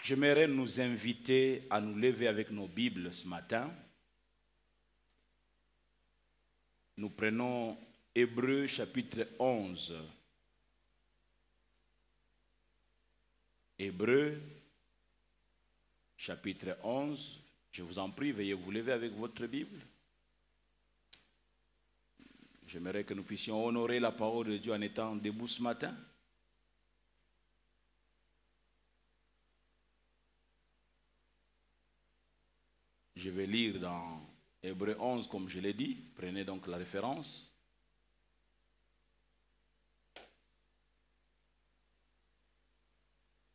J'aimerais nous inviter à nous lever avec nos Bibles ce matin. Nous prenons Hébreux chapitre 11. Hébreux chapitre 11. Je vous en prie, veuillez vous lever avec votre Bible. J'aimerais que nous puissions honorer la parole de Dieu en étant debout ce matin. Je vais lire dans Hébreux 11 comme je l'ai dit. Prenez donc la référence.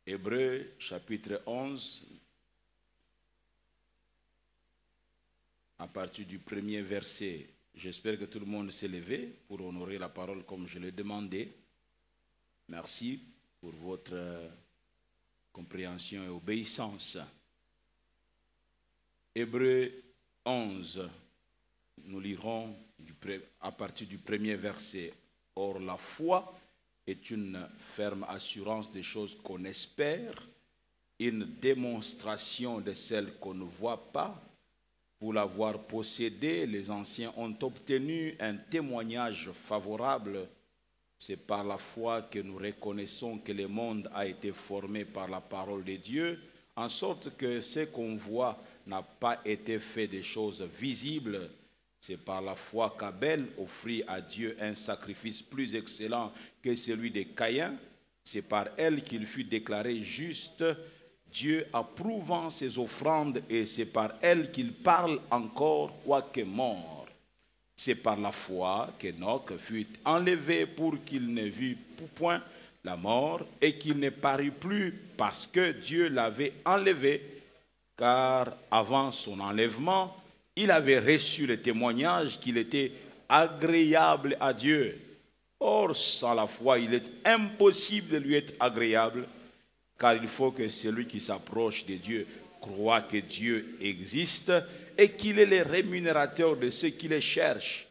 Hébreux chapitre 11, à partir du premier verset. J'espère que tout le monde s'est levé pour honorer la parole comme je l'ai demandé. Merci pour votre compréhension et obéissance. Hébreux 11, nous lirons à partir du premier verset. Or, la foi est une ferme assurance des choses qu'on espère, une démonstration de celles qu'on ne voit pas. Pour l'avoir possédée, les anciens ont obtenu un témoignage favorable. C'est par la foi que nous reconnaissons que le monde a été formé par la parole de Dieu, en sorte que ce qu'on voit n'a pas été fait des choses visibles. C'est par la foi qu'Abel offrit à Dieu un sacrifice plus excellent que celui de Caïn. C'est par elle qu'il fut déclaré juste, Dieu approuvant ses offrandes, et c'est par elle qu'il parle encore, quoique mort. C'est par la foi qu'Enoch fut enlevé pour qu'il ne vît point la mort et qu'il ne parut plus parce que Dieu l'avait enlevé. Car avant son enlèvement, il avait reçu le témoignage qu'il était agréable à Dieu. Or, sans la foi, il est impossible de lui être agréable, car il faut que celui qui s'approche de Dieu croit que Dieu existe et qu'il est le rémunérateur de ceux qui le cherchent.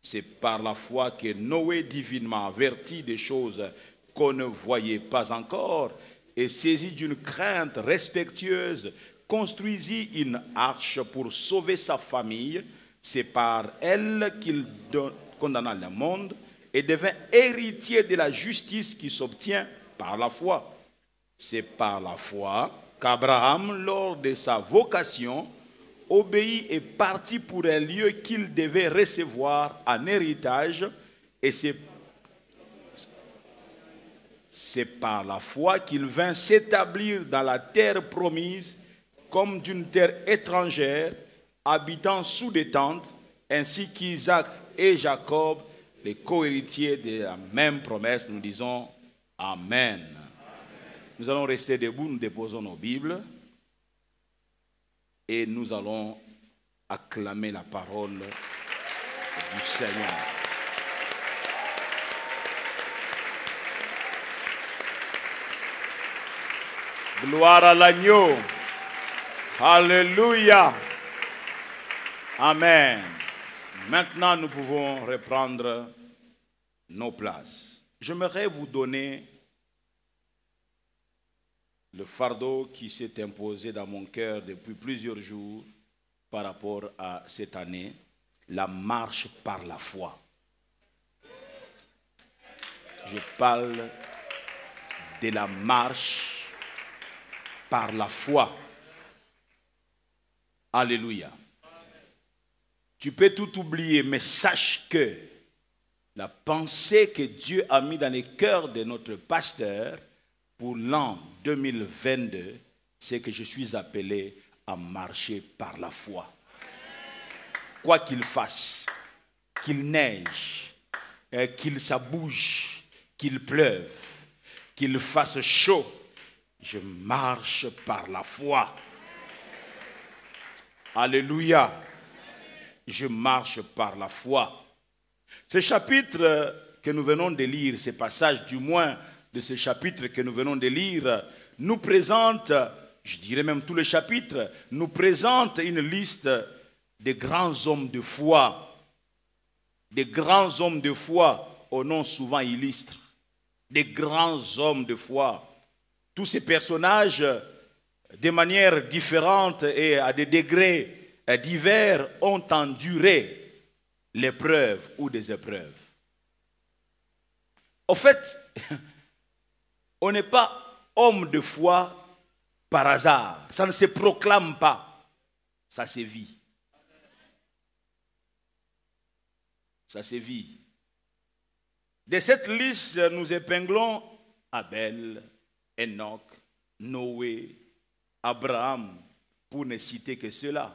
C'est par la foi que Noé, divinement averti des choses qu'on ne voyait pas encore, et saisi d'une crainte respectueuse, construisit une arche pour sauver sa famille. C'est par elle qu'il condamna le monde et devint héritier de la justice qui s'obtient par la foi. C'est par la foi qu'Abraham, lors de sa vocation, obéit et partit pour un lieu qu'il devait recevoir en héritage. Et c'est par la foi qu'il vint s'établir dans la terre promise, comme d'une terre étrangère, habitant sous des tentes, ainsi qu'Isaac et Jacob, les co-héritiers de la même promesse. Nous disons Amen. Amen. Nous allons rester debout, nous déposons nos Bibles et nous allons acclamer la parole du Seigneur. Gloire à l'agneau. Alléluia. Amen. Maintenant, nous pouvons reprendre nos places. J'aimerais vous donner le fardeau qui s'est imposé dans mon cœur depuis plusieurs jours par rapport à cette année, la marche par la foi. Je parle de la marche par la foi. Alléluia. Tu peux tout oublier, mais sache que la pensée que Dieu a mise dans les cœurs de notre pasteur pour l'an 2022, c'est que je suis appelé à marcher par la foi. Quoi qu'il fasse, qu'il neige, qu'il ça bouge, qu'il pleuve, qu'il fasse chaud, je marche par la foi. Alléluia. Je marche par la foi. Ce chapitre que nous venons de lire, ces passages du moins de ce chapitre que nous venons de lire, nous présente, je dirais même tout le chapitre, nous présente une liste de grands hommes de foi. Des grands hommes de foi au nom souvent illustre. Des grands hommes de foi. Tous ces personnages de manière différente et à des degrés divers, ont enduré l'épreuve ou des épreuves. Au fait, on n'est pas homme de foi par hasard. Ça ne se proclame pas. Ça se vit. Ça se vit. De cette liste, nous épinglons Abel, Enoch, Noé, Abraham, pour ne citer que cela.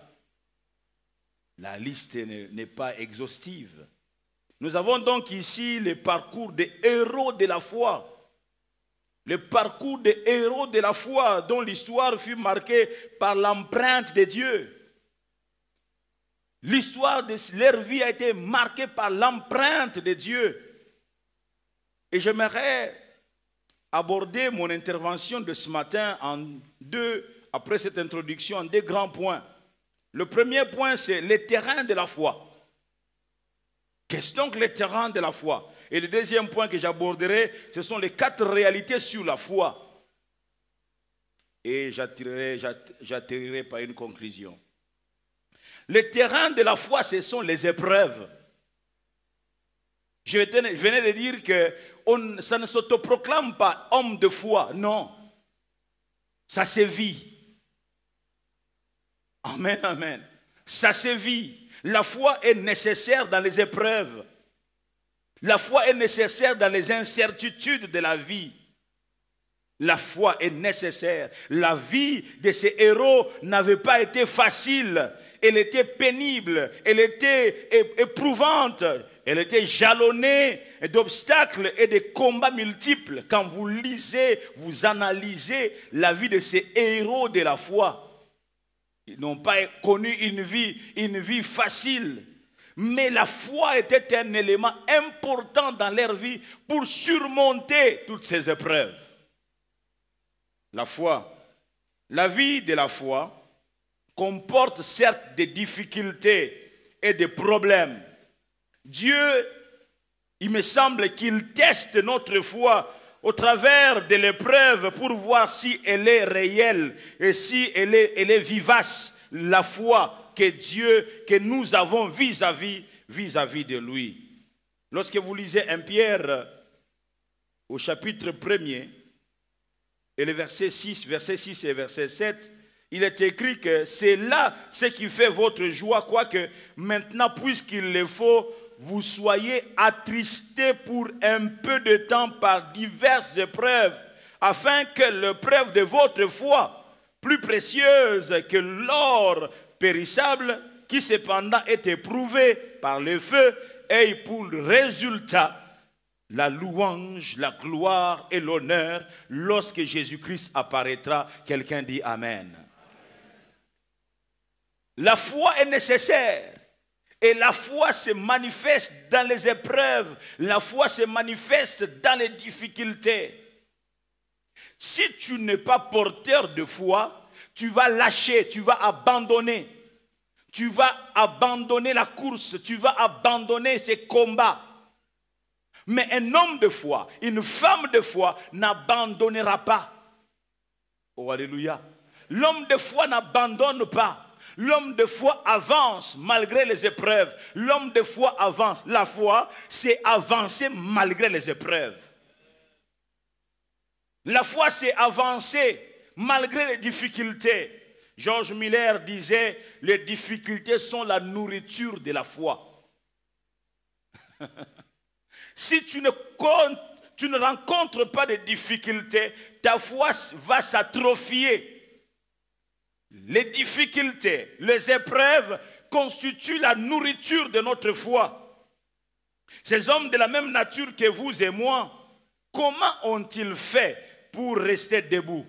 La liste n'est pas exhaustive. Nous avons donc ici le parcours des héros de la foi. Le parcours des héros de la foi dont l'histoire fut marquée par l'empreinte de Dieu. L'histoire de leur vie a été marquée par l'empreinte de Dieu. Et j'aimerais aborder mon intervention de ce matin après cette introduction, en deux grands points. Le premier point, c'est les terrains de la foi. Qu'est-ce donc les terrains de la foi? Et le deuxième point que j'aborderai, ce sont les 4 réalités sur la foi. Et j'atterrirai par une conclusion. Les terrains de la foi, ce sont les épreuves. Je venais de dire que ça ne s'autoproclame pas homme de foi, non. Ça se vit. Amen, amen. Ça se vit. La foi est nécessaire dans les épreuves. La foi est nécessaire dans les incertitudes de la vie. La foi est nécessaire. La vie de ces héros n'avait pas été facile. Elle était pénible. Elle était éprouvante. Elle était jalonnée d'obstacles et de combats multiples. Quand vous lisez, vous analysez la vie de ces héros de la foi. Ils n'ont pas connu une vie facile. Mais la foi était un élément important dans leur vie pour surmonter toutes ces épreuves. La foi, la vie de la foi comporte certes des difficultés et des problèmes. Dieu, il me semble qu'il teste notre foi au travers de l'épreuve pour voir si elle est réelle et si elle est vivace, la foi que nous avons vis-à-vis de lui. Lorsque vous lisez 1 Pierre au chapitre 1er et le verset 6 et verset 7, il est écrit que c'est là ce qui fait votre joie, quoique maintenant, puisqu'il le faut, vous soyez attristés pour un peu de temps par diverses épreuves, afin que l'épreuve de votre foi, plus précieuse que l'or périssable, qui cependant est éprouvé par le feu, ait pour résultat la louange, la gloire et l'honneur lorsque Jésus-Christ apparaîtra. Quelqu'un dit Amen. La foi est nécessaire. Et la foi se manifeste dans les épreuves. La foi se manifeste dans les difficultés. Si tu n'es pas porteur de foi, tu vas lâcher, tu vas abandonner. Tu vas abandonner la course, tu vas abandonner ces combats. Mais un homme de foi, une femme de foi n'abandonnera pas. Oh, alléluia. L'homme de foi n'abandonne pas. L'homme de foi avance malgré les épreuves. L'homme de foi avance. La foi, c'est avancer malgré les épreuves. La foi, c'est avancer malgré les difficultés. George Miller disait, les difficultés sont la nourriture de la foi. Si tu ne rencontres pas de difficultés, ta foi va s'atrophier. Les difficultés, les épreuves constituent la nourriture de notre foi. Ces hommes de la même nature que vous et moi, comment ont-ils fait pour rester debout?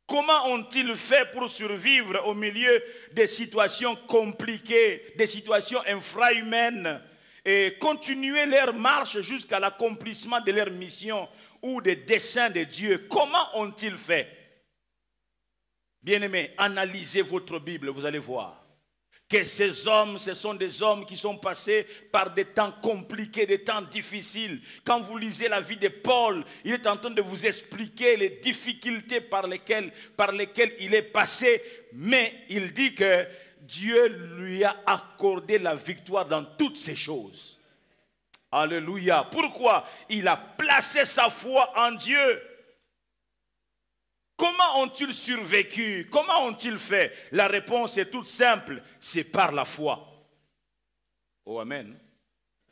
Comment ont-ils fait pour survivre au milieu des situations compliquées, des situations infrahumaines et continuer leur marche jusqu'à l'accomplissement de leur mission ou des desseins de Dieu? Comment ont-ils fait? Bien-aimés, analysez votre Bible, vous allez voir que ces hommes, ce sont des hommes qui sont passés par des temps compliqués, des temps difficiles. Quand vous lisez la vie de Paul, il est en train de vous expliquer les difficultés par lesquelles il est passé, mais il dit que Dieu lui a accordé la victoire dans toutes ces choses. Alléluia. Pourquoi? Il a placé sa foi en Dieu. Comment ont-ils survécu? Comment ont-ils fait? La réponse est toute simple. C'est par la foi. Oh, amen.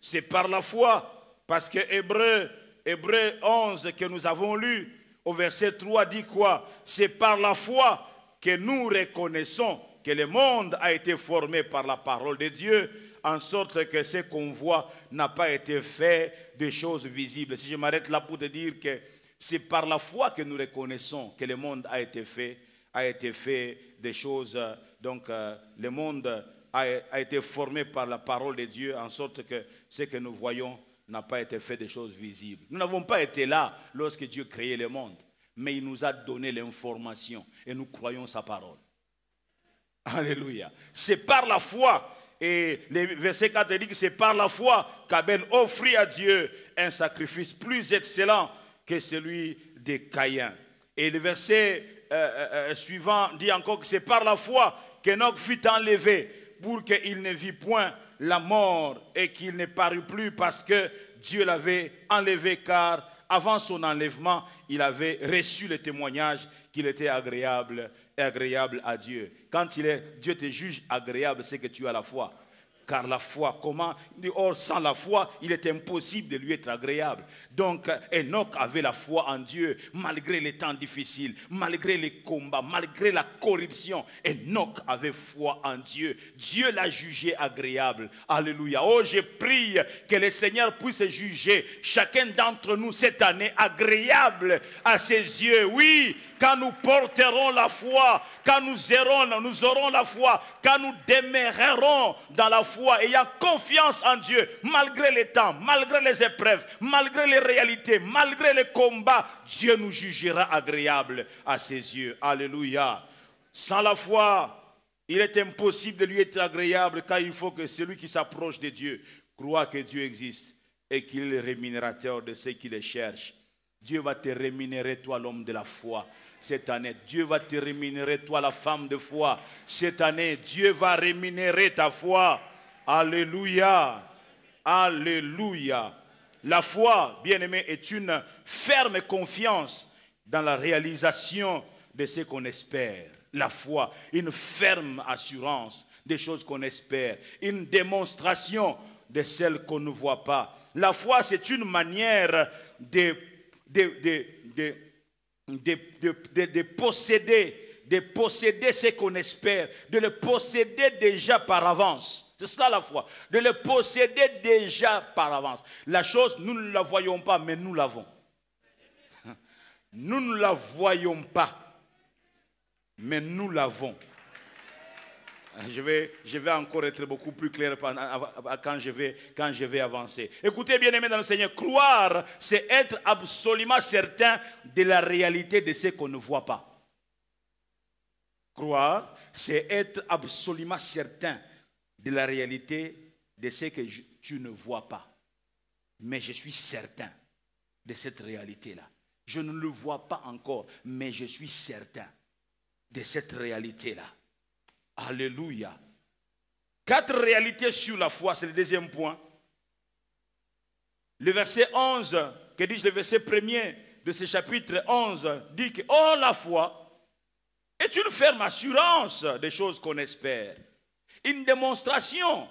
C'est par la foi. Parce que Hébreux 11 que nous avons lu, au verset 3 dit quoi? C'est par la foi que nous reconnaissons que le monde a été formé par la parole de Dieu, en sorte que ce qu'on voit n'a pas été fait de choses visibles. Si je m'arrête là pour te dire que c'est par la foi que nous reconnaissons que le monde a été fait des choses. Donc le monde a été formé par la parole de Dieu, en sorte que ce que nous voyons n'a pas été fait des choses visibles. Nous n'avons pas été là lorsque Dieu créait le monde, mais il nous a donné l'information et nous croyons sa parole. Alléluia. C'est par la foi. Et le verset 4 dit que c'est par la foi qu'Abel offrit à Dieu un sacrifice plus excellent que celui de Caïn. Et le verset suivant dit encore que c'est par la foi qu'Enoch fut enlevé pour qu'il ne vit point la mort et qu'il ne parut plus parce que Dieu l'avait enlevé, car avant son enlèvement, il avait reçu le témoignage qu'il était agréable à Dieu. Quand Dieu te juge agréable, c'est que tu as la foi. Car la foi, comment? Or, sans la foi, il est impossible de lui être agréable. Donc, Enoch avait la foi en Dieu, malgré les temps difficiles, malgré les combats, malgré la corruption. Enoch avait foi en Dieu. Dieu l'a jugé agréable. Alléluia. Oh, je prie que le Seigneur puisse juger chacun d'entre nous cette année agréable à ses yeux. Oui, quand nous porterons la foi, quand nous aurons la foi, quand nous demeurerons dans la foi, ayant confiance en Dieu, malgré les temps, malgré les épreuves, malgré les réalités, malgré les combats, Dieu nous jugera agréable à ses yeux. Alléluia. Sans la foi, il est impossible de lui être agréable, car il faut que celui qui s'approche de Dieu croit que Dieu existe et qu'il est le rémunérateur de ceux qui le cherchent. Dieu va te rémunérer, toi l'homme de la foi. Cette année, Dieu va te rémunérer, toi la femme de foi. Cette année, Dieu va rémunérer ta foi. Alléluia. Alléluia. La foi, bien-aimé, est une ferme confiance dans la réalisation de ce qu'on espère. La foi, une ferme assurance des choses qu'on espère. Une démonstration de celles qu'on ne voit pas. La foi, c'est une manière de posséder ce qu'on espère, de le posséder déjà par avance. C'est cela la foi, de le posséder déjà par avance. La chose, nous ne la voyons pas, mais nous l'avons. Nous ne la voyons pas, mais nous l'avons. Je vais encore être beaucoup plus clair quand je vais avancer. Écoutez, bien-aimés dans le Seigneur, croire, c'est être absolument certain de la réalité de ce qu'on ne voit pas. Croire, c'est être absolument certain de la réalité de ce que tu ne vois pas. Mais je suis certain de cette réalité-là. Je ne le vois pas encore, mais je suis certain de cette réalité-là. Alléluia. 4 réalités sur la foi, c'est le deuxième point. Le verset 11, que dit le verset 1er de ce chapitre 11, dit que oh, la foi est une ferme assurance des choses qu'on espère. Une démonstration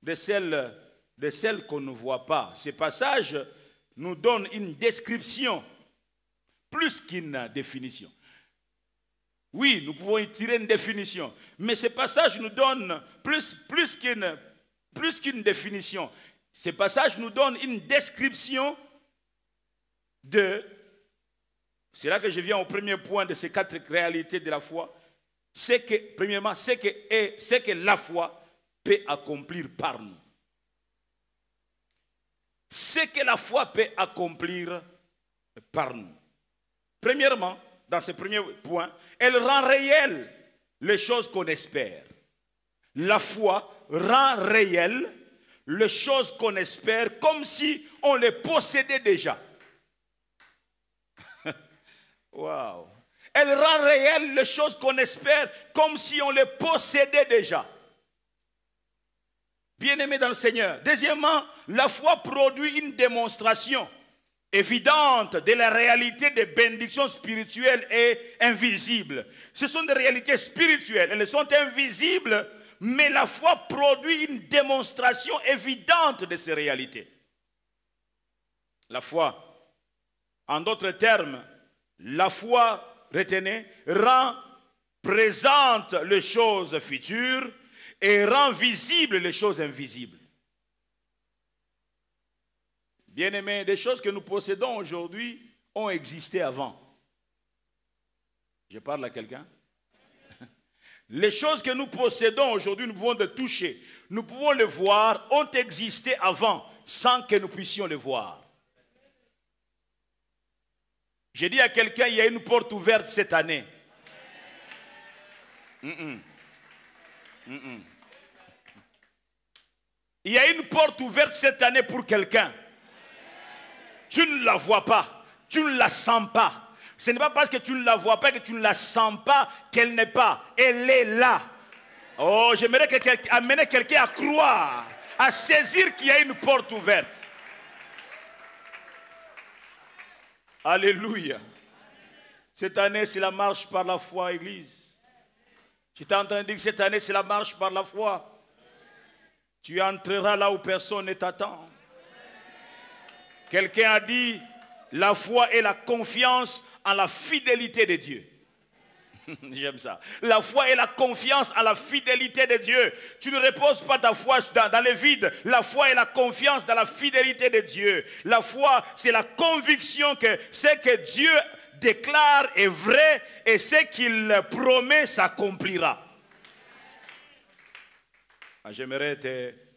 de celles qu'on ne voit pas. Ce passage nous donne une description plus qu'une définition. Oui, nous pouvons y tirer une définition, mais ce passage nous donne plus qu'une définition. Ce passage nous donne une description de... C'est là que je viens au premier point de ces 4 réalités de la foi. C'est que, premièrement, c'est que la foi peut accomplir par nous. C'est que la foi peut accomplir par nous. Premièrement, dans ce premier point, elle rend réelles les choses qu'on espère. la foi rend réelles les choses qu'on espère comme si on les possédait déjà. Waouh! Elle rend réelles les choses qu'on espère comme si on les possédait déjà. Bien-aimés dans le Seigneur. Deuxièmement, la foi produit une démonstration évidente de la réalité des bénédictions spirituelles et invisibles. Ce sont des réalités spirituelles, elles sont invisibles, mais la foi produit une démonstration évidente de ces réalités. La foi, en d'autres termes, la foi, retenez, rend présente les choses futures et rend visibles les choses invisibles. Bien-aimés, des choses que nous possédons aujourd'hui ont existé avant. Je parle à quelqu'un? Les choses que nous possédons aujourd'hui, nous pouvons les toucher, nous pouvons les voir, ont existé avant sans que nous puissions les voir. J'ai dit à quelqu'un, il y a une porte ouverte cette année. Il y a une porte ouverte cette année pour quelqu'un. Tu ne la vois pas, tu ne la sens pas. Ce n'est pas parce que tu ne la vois pas, que tu ne la sens pas, qu'elle n'est pas. Elle est là. Oh, j'aimerais amener quelqu'un à croire, à saisir qu'il y a une porte ouverte. Alléluia. Cette année, c'est la marche par la foi, Église. Je t'ai entendu dire que cette année, c'est la marche par la foi. Tu entreras là où personne ne t'attend. Quelqu'un a dit, la foi est la confiance en la fidélité de Dieu. J'aime ça. La foi est la confiance en la fidélité de Dieu. Tu ne reposes pas ta foi dans le vide. La foi est la confiance dans la fidélité de Dieu. La foi, c'est la conviction que ce que Dieu déclare est vrai et ce qu'il promet s'accomplira. J'aimerais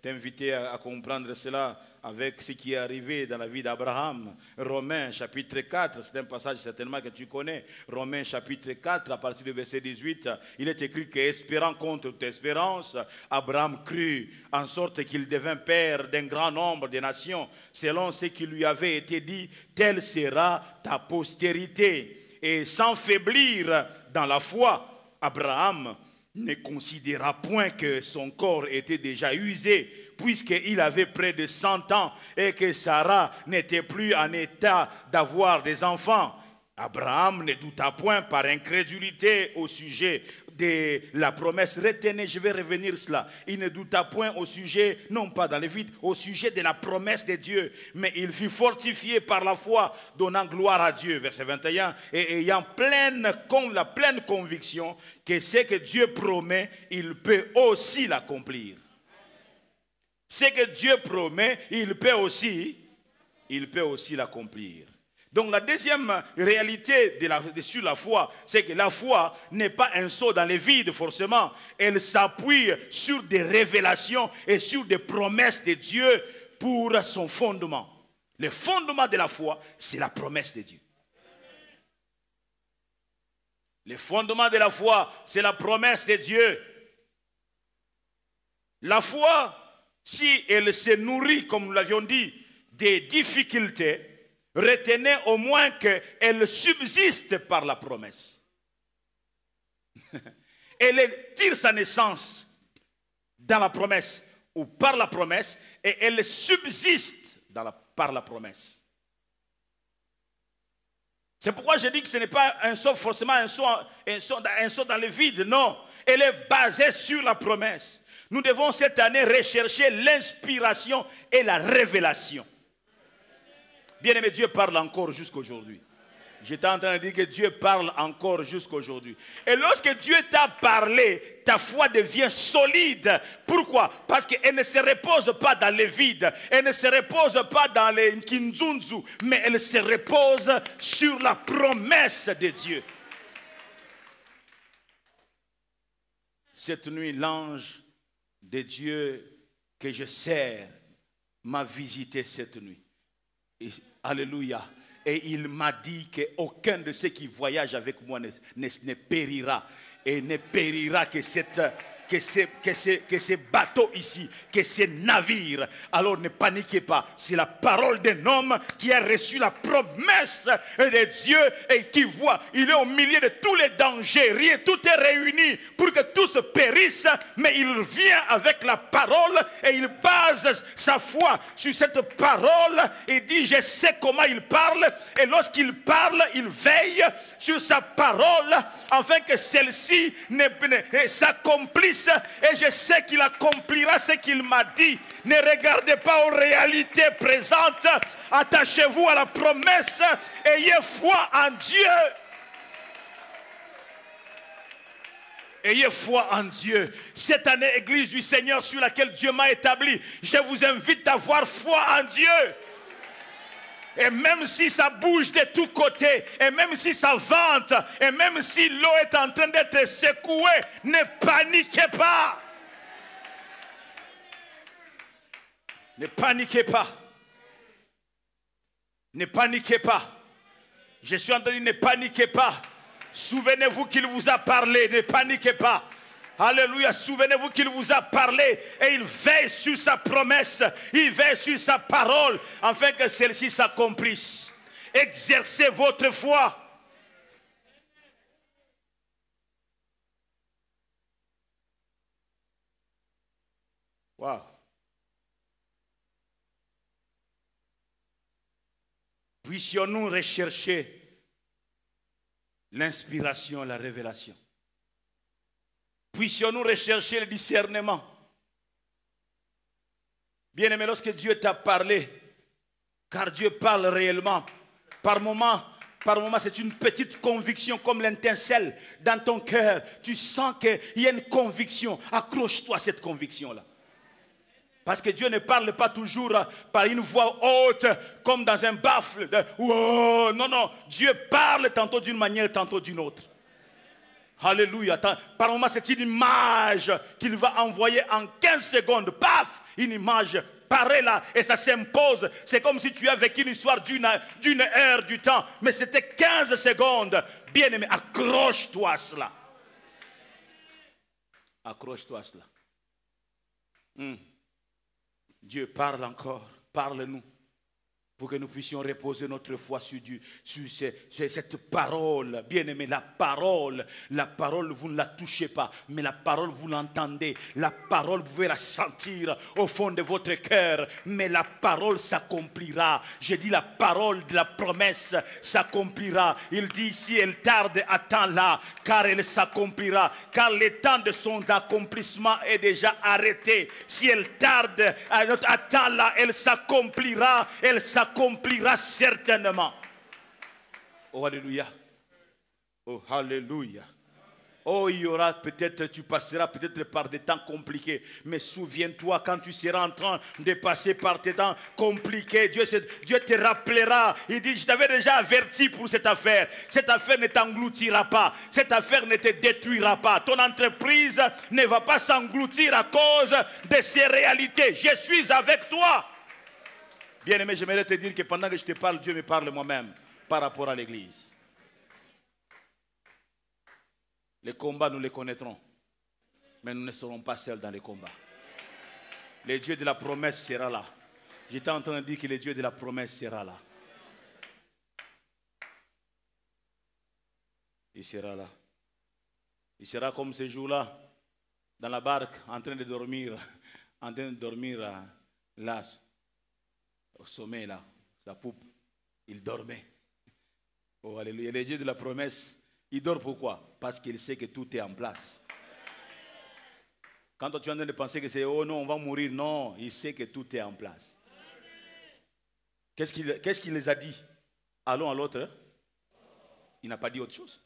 t'inviter à comprendre cela avec ce qui est arrivé dans la vie d'Abraham. Romains chapitre 4, c'est un passage certainement que tu connais. Romains chapitre 4, à partir du verset 18, il est écrit que espérant contre toute espérance, Abraham crut en sorte qu'il devint père d'un grand nombre de nations, selon ce qui lui avait été dit, telle sera ta postérité. Et sans faiblir dans la foi, Abraham ne considéra point que son corps était déjà usé, puisqu'il avait près de 100 ans et que Sarah n'était plus en état d'avoir des enfants. Abraham ne douta point par incrédulité au sujet de la promesse. Retenez, je vais revenir sur cela. Il ne douta point au sujet, non pas dans le vide, au sujet de la promesse de Dieu, mais il fut fortifié par la foi, donnant gloire à Dieu, verset 21, et ayant la pleine conviction que ce que Dieu promet, il peut aussi l'accomplir. Ce que Dieu promet, il peut aussi l'accomplir. Donc la deuxième réalité sur la foi, c'est que la foi n'est pas un saut dans le vide forcément. Elle s'appuie sur des révélations et sur des promesses de Dieu pour son fondement. Le fondement de la foi, c'est la promesse de Dieu. Le fondement de la foi, c'est la promesse de Dieu. La foi, si elle se nourrit, comme nous l'avions dit, des difficultés, retenez au moins qu'elle subsiste par la promesse. Elle tire sa naissance dans la promesse ou par la promesse et elle subsiste par la promesse. C'est pourquoi je dis que ce n'est pas un saut forcément un saut dans le vide, non. Elle est basée sur la promesse. Nous devons cette année rechercher l'inspiration et la révélation. Bien-aimé, Dieu parle encore jusqu'aujourd'hui. J'étais en train de dire que Dieu parle encore jusqu'aujourd'hui. Et lorsque Dieu t'a parlé, ta foi devient solide. Pourquoi? Parce qu'elle ne se repose pas dans le vide. Elle ne se repose pas dans les kinzunzu. Mais elle se repose sur la promesse de Dieu. Cette nuit, l'ange de Dieu que je sers m'a visité cette nuit. Et, alléluia. Et il m'a dit qu'aucun de ceux qui voyagent avec moi ne périra. Et ne périra que que ces bateaux ici, que ces navires, alors ne paniquez pas. C'est la parole d'un homme qui a reçu la promesse de Dieu et qui voit, il est au milieu de tous les dangers, rien, tout est réuni pour que tous périssent, mais il vient avec la parole et il base sa foi sur cette parole et dit, je sais comment il parle, et lorsqu'il parle, il veille sur sa parole afin que celle-ci s'accomplisse, et je sais qu'il accomplira ce qu'il m'a dit. Ne regardez pas aux réalités présentes, attachez-vous à la promesse, ayez foi en Dieu. Ayez foi en Dieu. Cette année, Église du Seigneur sur laquelle Dieu m'a établi, je vous invite à avoir foi en Dieu. Et même si ça bouge de tous côtés, et même si ça vente, et même si l'eau est en train d'être secouée, ne paniquez pas. Ne paniquez pas. Ne paniquez pas. Je suis en train de dire, ne paniquez pas. Souvenez-vous qu'il vous a parlé, ne paniquez pas. Alléluia, souvenez-vous qu'il vous a parlé et il veille sur sa promesse, il veille sur sa parole afin que celle-ci s'accomplisse. Exercez votre foi. Wow. Puissions-nous rechercher l'inspiration, la révélation. Puissions-nous rechercher le discernement. Bien-aimé, lorsque Dieu t'a parlé, car Dieu parle réellement, par moments, c'est une petite conviction comme l'étincelle dans ton cœur. Tu sens qu'il y a une conviction. Accroche-toi à cette conviction-là. Parce que Dieu ne parle pas toujours par une voix haute, comme dans un baffle. Oh, non, non. Dieu parle tantôt d'une manière, tantôt d'une autre. Alléluia. Par moment, c'est une image qu'il va envoyer en 15 secondes. Paf, une image paraît là et ça s'impose. C'est comme si tu as vécu une histoire d'une heure du temps. Mais c'était 15 secondes. Bien-aimé, accroche-toi à cela. Accroche-toi à cela. Dieu parle encore, parle-nous, pour que nous puissions reposer notre foi sur Dieu, sur cette parole. Bien-aimé, la parole, vous ne la touchez pas, mais la parole, vous l'entendez. La parole, vous pouvez la sentir au fond de votre cœur, mais la parole s'accomplira. Je dis la parole de la promesse s'accomplira. Il dit, si elle tarde, attends-la, car elle s'accomplira, car le temps de son accomplissement est déjà arrêté. Si elle tarde, attends-la, elle s'accomplira, certainement. Oh, alléluia. Oh, alléluia. Oh, il y aura peut-être, tu passeras peut-être par des temps compliqués. Mais souviens-toi, quand tu seras en train de passer par des temps compliqués, Dieu te rappellera. Il dit, je t'avais déjà averti pour cette affaire. Cette affaire ne t'engloutira pas. Cette affaire ne te détruira pas. Ton entreprise ne va pas s'engloutir à cause de ces réalités. Je suis avec toi. Bien-aimé, j'aimerais te dire que pendant que je te parle, Dieu me parle moi-même par rapport à l'église. Les combats, nous les connaîtrons. Mais nous ne serons pas seuls dans les combats. Le Dieu de la promesse sera là. J'étais en train de dire que le Dieu de la promesse sera là. Il sera là. Il sera comme ce jour-là, dans la barque, en train de dormir là, au sommet là, la poupe. Il dormait. Oh, alléluia. Le Dieu de la promesse, il dort pourquoi? Parce qu'il sait que tout est en place. Quand tu es en train de penser que c'est oh non, on va mourir, non, il sait que tout est en place. Qu'est-ce qu'il les a dit? Allons à l'autre. Il n'a pas dit autre chose.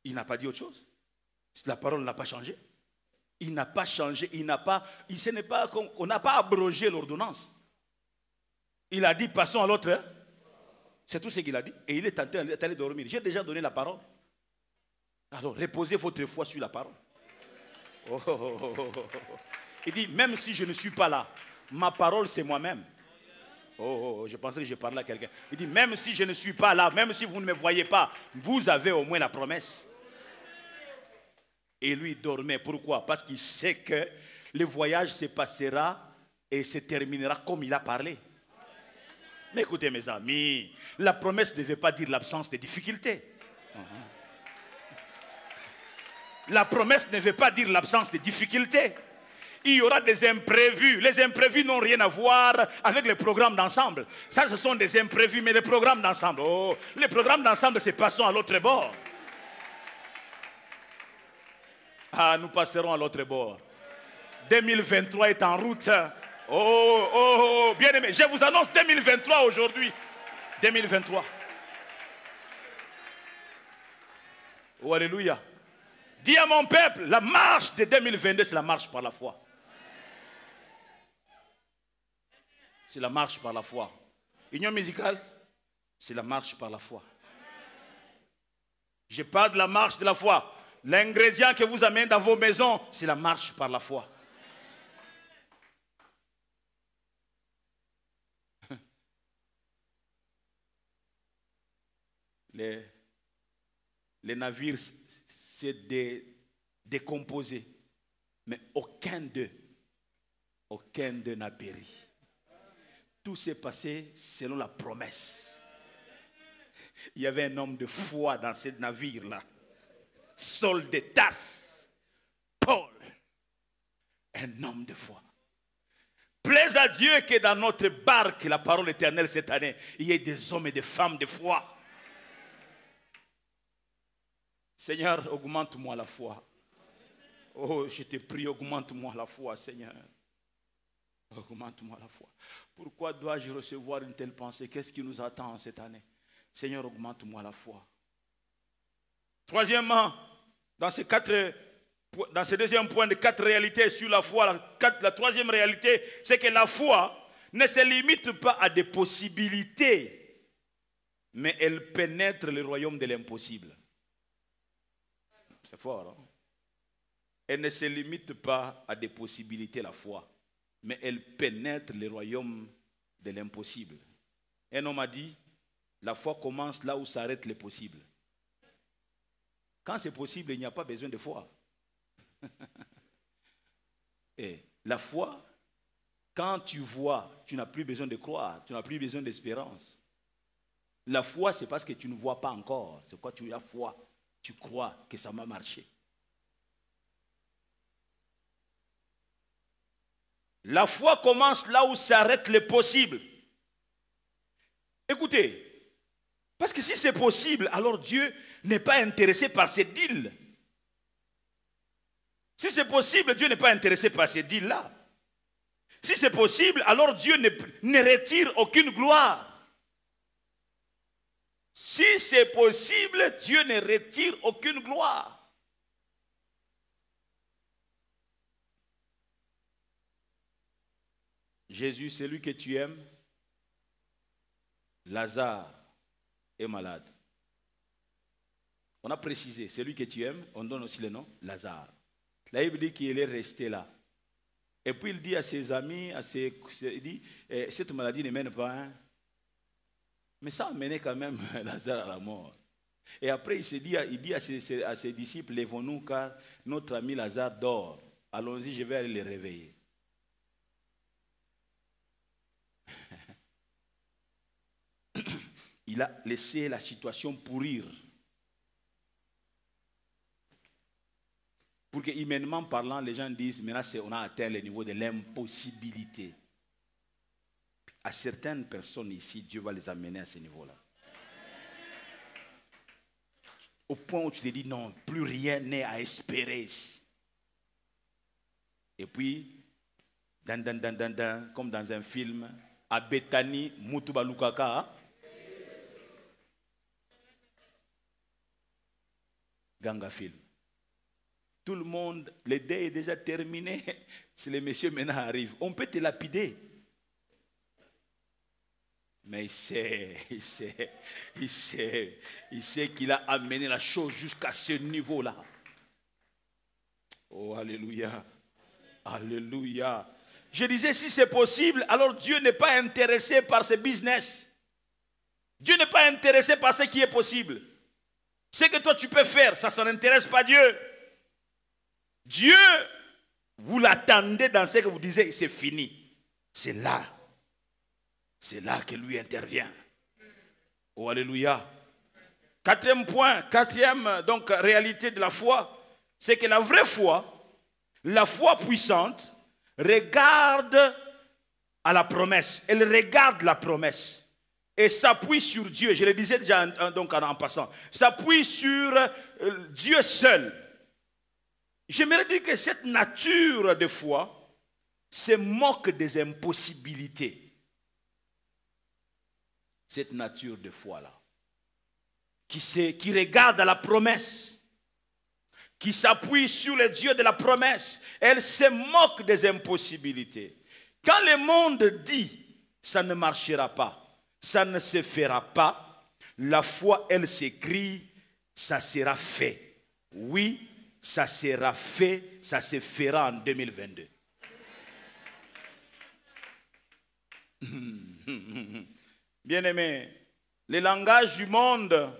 Il n'a pas dit autre chose. La parole n'a pas changé. Il n'a pas changé. On n'a pas abrogé l'ordonnance. Il a dit passons à l'autre. C'est tout ce qu'il a dit. Et il est allé dormir. J'ai déjà donné la parole. Alors, reposez votre foi sur la parole. Oh, oh, oh, oh, oh. Il dit, même si je ne suis pas là, ma parole, c'est moi-même. Oh, oh, je pensais que je parlais à quelqu'un. Il dit, même si je ne suis pas là, même si vous ne me voyez pas, vous avez au moins la promesse. Et lui dormait. Pourquoi? Parce qu'il sait que le voyage se passera et se terminera comme il a parlé. Mais écoutez mes amis, la promesse ne veut pas dire l'absence de difficultés. La promesse ne veut pas dire l'absence de difficultés. Il y aura des imprévus. Les imprévus n'ont rien à voir avec les programmes d'ensemble. Ça, ce sont des imprévus, mais les programmes d'ensemble. Oh, les programmes d'ensemble, c'est passons à l'autre bord. Ah, nous passerons à l'autre bord. 2023 est en route. Oh, bien aimé. Je vous annonce 2023 aujourd'hui. 2023. Oh, alléluia. Dis à mon peuple, la marche de 2022, c'est la marche par la foi. C'est la marche par la foi. Union musicale, c'est la marche par la foi. Je parle de la marche de la foi. L'ingrédient que vous amenez dans vos maisons, c'est la marche par la foi. Les navires, c'est décomposé. Mais aucun d'eux n'a péri. Tout s'est passé selon la promesse. Il y avait un homme de foi dans ce navire-là. Saul de Tarse, Paul, un homme de foi. Plaise à Dieu que dans notre barque, la parole éternelle cette année, il y ait des hommes et des femmes de foi. Seigneur, augmente-moi la foi. Oh, je te prie, augmente-moi la foi, Seigneur. Augmente-moi la foi. Pourquoi dois-je recevoir une telle pensée? Qu'est-ce qui nous attend cette année? Seigneur, augmente-moi la foi. Troisièmement, dans ce deuxième point de 4 réalités sur la foi, la troisième réalité, c'est que la foi ne se limite pas à des possibilités, mais elle pénètre le royaume de l'impossible. C'est fort, hein? Elle ne se limite pas à des possibilités, la foi, mais elle pénètre le royaume de l'impossible. Un homme a dit, la foi commence là où s'arrête le possible. Quand c'est possible, il n'y a pas besoin de foi. Et la foi, quand tu vois, tu n'as plus besoin de croire, tu n'as plus besoin d'espérance. La foi, c'est parce que tu ne vois pas encore. C'est quoi tu as foi? Tu crois que ça m'a marché. La foi commence là où s'arrête le possible. Écoutez, parce que si c'est possible, alors Dieu n'est pas intéressé par ces deals. Si c'est possible, Dieu n'est pas intéressé par ces deals-là. Si c'est possible, alors Dieu ne retire aucune gloire. Si c'est possible, Dieu ne retire aucune gloire. Jésus, celui que tu aimes, Lazare est malade. On a précisé, celui que tu aimes, on donne aussi le nom, Lazare. La Bible dit qu'il est resté là. Et puis il dit à ses amis, il dit, cette maladie ne mène pas, hein? Mais ça a mené quand même Lazare à la mort. Et après il dit à ses disciples, lèvons-nous car notre ami Lazare dort. Allons-y, je vais aller le réveiller. Il a laissé la situation pourrir. Pour que, humainement parlant, les gens disent, maintenant on a atteint le niveau de l'impossibilité. À certaines personnes ici, Dieu va les amener à ce niveau-là. Au point où tu te dis, non, plus rien n'est à espérer ici. Et puis, comme dans un film, à Bethany, Mutuba Lukaka, Ganga film. Tout le monde, le dé est déjà terminé. Si les messieurs maintenant arrivent, on peut te lapider. Mais il sait qu'il a amené la chose jusqu'à ce niveau-là. Oh, alléluia. Alléluia. Je disais, si c'est possible, alors Dieu n'est pas intéressé par ce business. Dieu n'est pas intéressé par ce qui est possible. Ce que toi tu peux faire, ça n'intéresse pas Dieu. Dieu, vous l'attendez dans ce que vous disiez, c'est fini. C'est là que lui intervient. Oh, alléluia. Quatrième point, donc réalité de la foi, c'est que la vraie foi, la foi puissante, regarde à la promesse. Elle regarde la promesse et s'appuie sur Dieu. Je le disais déjà donc en passant. S'appuie sur Dieu seul. J'aimerais dire que cette nature de foi se moque des impossibilités. Cette nature de foi-là, qui regarde à la promesse, qui s'appuie sur le Dieu de la promesse, elle se moque des impossibilités. Quand le monde dit, ça ne marchera pas, ça ne se fera pas, la foi, elle s'écrit, ça sera fait. Oui, ça sera fait, ça se fera en 2022. Bien-aimés, le langage du monde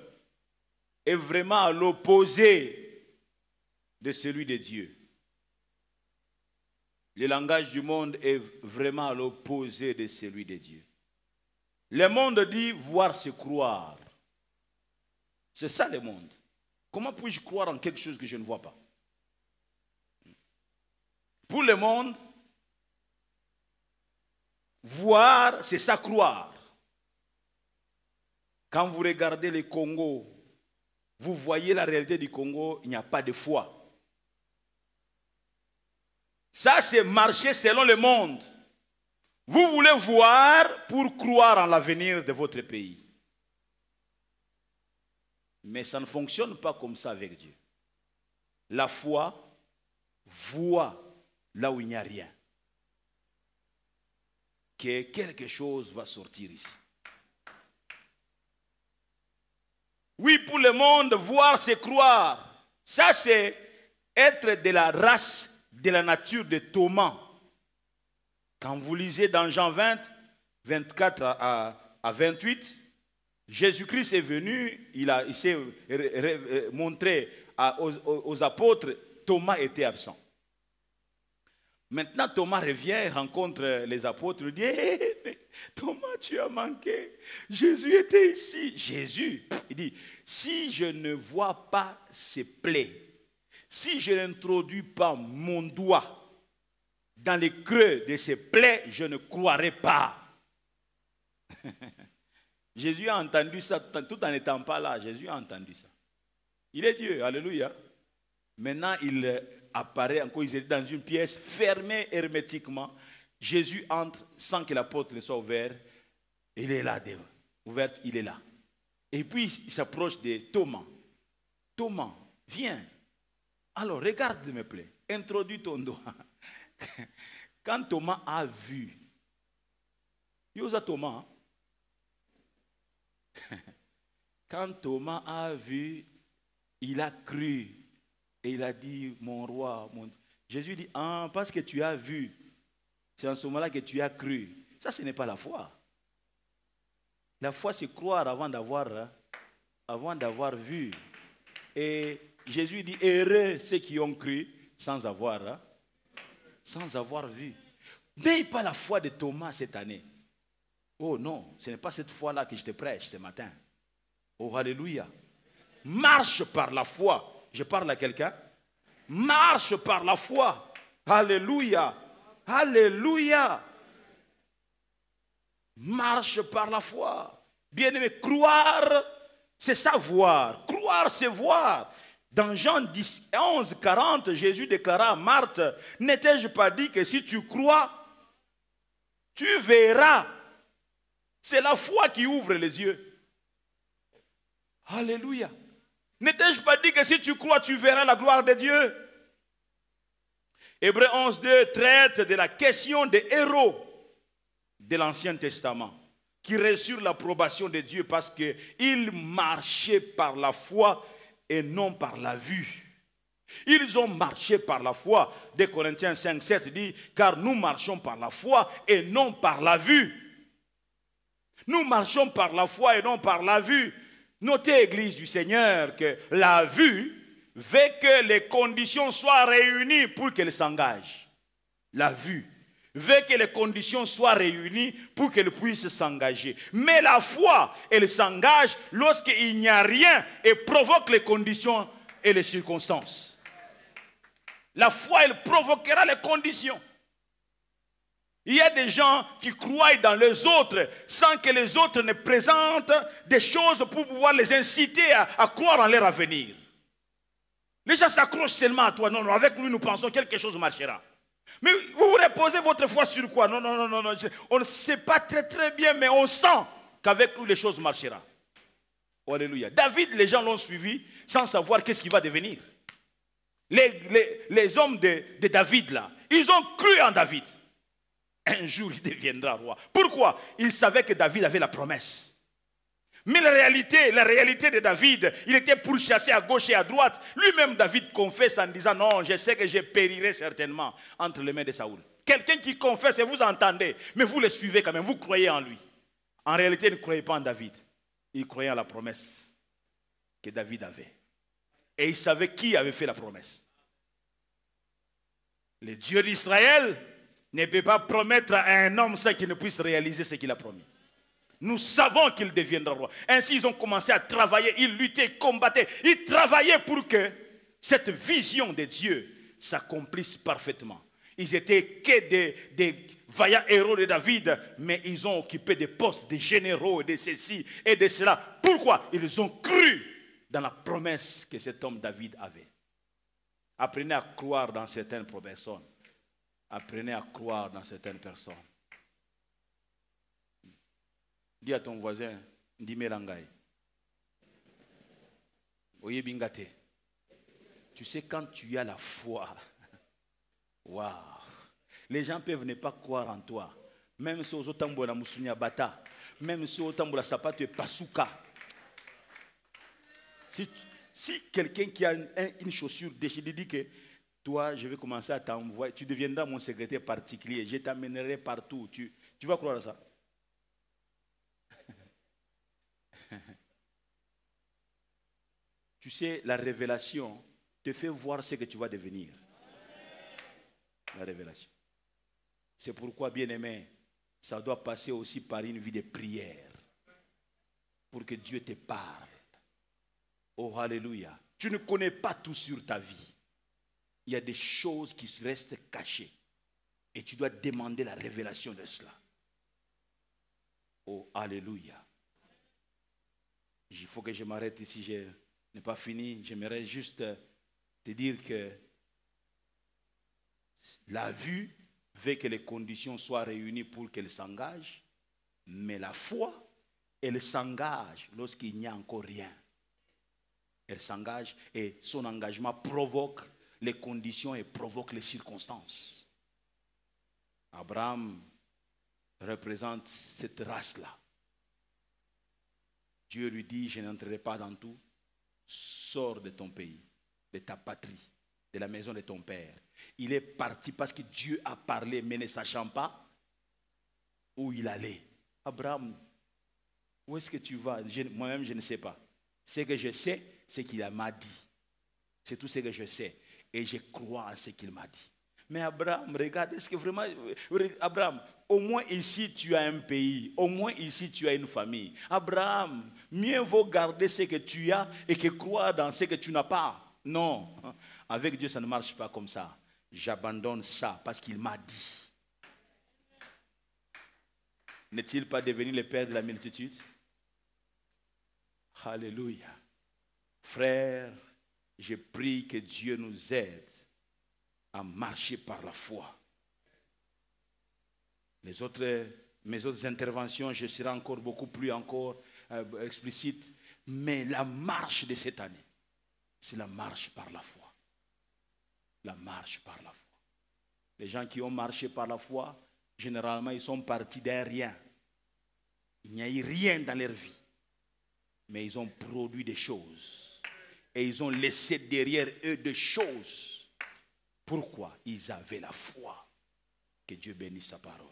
est vraiment à l'opposé de celui de Dieu. Le langage du monde est vraiment à l'opposé de celui de Dieu. Le monde dit voir c'est croire. C'est ça le monde. Comment puis-je croire en quelque chose que je ne vois pas? Pour le monde, voir c'est ça croire. Quand vous regardez le Congo, vous voyez la réalité du Congo, il n'y a pas de foi. Ça, c'est marcher selon le monde. Vous voulez voir pour croire en l'avenir de votre pays. Mais ça ne fonctionne pas comme ça avec Dieu. La foi voit là où il n'y a rien. Que quelque chose va sortir ici. Oui, pour le monde, voir c'est croire. Ça, c'est être de la race, de la nature de Thomas. Quand vous lisez dans Jean 20, 24 à 28, Jésus-Christ est venu, il s'est montré aux apôtres, Thomas était absent. Maintenant, Thomas revient, rencontre les apôtres, il dit, hey, Thomas, tu as manqué. Jésus était ici. Jésus, il dit, si je ne vois pas ses plaies, si je n'introduis pas mon doigt dans les creux de ses plaies, je ne croirai pas. Jésus a entendu ça tout en n'étant pas là. Jésus a entendu ça. Il est Dieu, alléluia. Maintenant, il apparaît encore, ils étaient dans une pièce fermée hermétiquement. Jésus entre sans que la porte ne soit ouverte. Il est là, ouverte, il est là. Et puis, il s'approche de Thomas. Thomas, viens. Alors, regarde, s'il me plaît. Introduis ton doigt. Quand Thomas a vu, il y a Thomas. Quand Thomas a vu, il a cru. Et il a dit, mon roi, mon... Jésus dit, ah, parce que tu as vu, c'est en ce moment-là que tu as cru. Ça, ce n'est pas la foi. La foi, c'est croire avant d'avoir vu. Et Jésus dit, heureux ceux qui ont cru sans avoir vu. N'aie pas la foi de Thomas cette année. Oh non, ce n'est pas cette foi-là que je te prêche ce matin. Oh, alléluia. Marche par la foi. Je parle à quelqu'un. Marche par la foi. Alléluia. Alléluia. Marche par la foi. Bien-aimé, croire, c'est savoir. Croire, c'est voir. Dans Jean 10, 11, 40, Jésus déclara à Marthe, n'étais-je pas dit que si tu crois, tu verras. C'est la foi qui ouvre les yeux. Alléluia. N'étais-je pas dit que si tu crois, tu verras la gloire de Dieu? Hébreux 11, 2 traite de la question des héros de l'Ancien Testament qui reçurent l'approbation de Dieu parce qu'ils marchaient par la foi et non par la vue. Ils ont marché par la foi. 2 Corinthiens 5, 7 dit, car nous marchons par la foi et non par la vue. Nous marchons par la foi et non par la vue. Notez, Église du Seigneur, que la vue veut que les conditions soient réunies pour qu'elle s'engage. La vue veut que les conditions soient réunies pour qu'elle puisse s'engager. Mais la foi, elle s'engage lorsqu'il n'y a rien et provoque les conditions et les circonstances. La foi, elle provoquera les conditions. Il y a des gens qui croient dans les autres sans que les autres ne présentent des choses pour pouvoir les inciter à croire en leur avenir. Les gens s'accrochent seulement à toi. Non, non, avec lui nous pensons que quelque chose marchera. Mais vous reposez votre foi sur quoi? Non, non, non, non, on ne sait pas très bien, mais on sent qu'avec lui les choses marcheront. Oh, alléluia. David, les gens l'ont suivi sans savoir qu'est-ce qu'il va devenir. Les hommes de David là, ils ont cru en David. Un jour il deviendra roi. Pourquoi? Ils savaient que David avait la promesse. Mais la réalité de David, il était pourchassé à gauche et à droite. Lui-même, David confesse en disant, non, je sais que je périrai certainement entre les mains de Saoul. Quelqu'un qui confesse et vous entendez, mais vous le suivez quand même, vous croyez en lui. En réalité, il ne croyait pas en David. Il croyait en la promesse que David avait. Et il savait qui avait fait la promesse. Le Dieu d'Israël ne peut pas promettre à un homme sans qu'il ne puisse réaliser ce qu'il a promis. Nous savons qu'il deviendra roi. Ainsi, ils ont commencé à travailler, ils luttaient, ils combattaient. Ils travaillaient pour que cette vision de Dieu s'accomplisse parfaitement. Ils étaient que des vaillants héros de David, mais ils ont occupé des postes de généraux, de ceci et de cela. Pourquoi? Ils ont cru dans la promesse que cet homme David avait. Apprenez à croire dans certaines personnes. Apprenez à croire dans certaines personnes. Dis à ton voisin, Ndimerangai. Oye bingate. Tu sais, quand tu as la foi, waouh, les gens peuvent ne pas croire en toi. Même si aux autres na musunya bata, même si aux autres sapato et pasuka. Si quelqu'un qui a une chaussure déchirée dit que toi, je vais commencer à t'envoyer, tu deviendras mon secrétaire particulier, je t'amènerai partout. Tu vas croire à ça? Tu sais, la révélation te fait voir ce que tu vas devenir. La révélation. C'est pourquoi, bien-aimé, ça doit passer aussi par une vie de prière. Pour que Dieu te parle. Oh, alléluia. Tu ne connais pas tout sur ta vie. Il y a des choses qui restent cachées. Et tu dois demander la révélation de cela. Oh, alléluia. Il faut que je m'arrête ici. Je n'ai pas fini. J'aimerais juste te dire que la vue veut que les conditions soient réunies pour qu'elle s'engage. Mais la foi, elle s'engage lorsqu'il n'y a encore rien. Elle s'engage et son engagement provoque les conditions et provoque les circonstances. Abraham représente cette race-là. Dieu lui dit, je n'entrerai pas dans tout. Sors de ton pays, de ta patrie, de la maison de ton père. Il est parti parce que Dieu a parlé, mais ne sachant pas où il allait. Abraham, où est-ce que tu vas? Moi-même, je ne sais pas. Ce que je sais, c'est qu'il m'a dit. C'est tout ce que je sais. Et je crois à ce qu'il m'a dit. Mais Abraham, regarde, est-ce que vraiment... Abraham, au moins ici, tu as un pays. Au moins ici, tu as une famille. Abraham, mieux vaut garder ce que tu as et que croire dans ce que tu n'as pas. Non. Avec Dieu, ça ne marche pas comme ça. J'abandonne ça parce qu'il m'a dit. N'est-il pas devenu le père de la multitude? Alléluia. Frère, je prie que Dieu nous aide à marcher par la foi. Mes autres interventions, je serai encore beaucoup plus explicite. Mais la marche de cette année, c'est la marche par la foi. La marche par la foi. Les gens qui ont marché par la foi, généralement, ils sont partis d'un rien. Il n'y a eu rien dans leur vie. Mais ils ont produit des choses. Et ils ont laissé derrière eux des choses. Pourquoi? Ils avaient la foi. Que Dieu bénisse sa parole.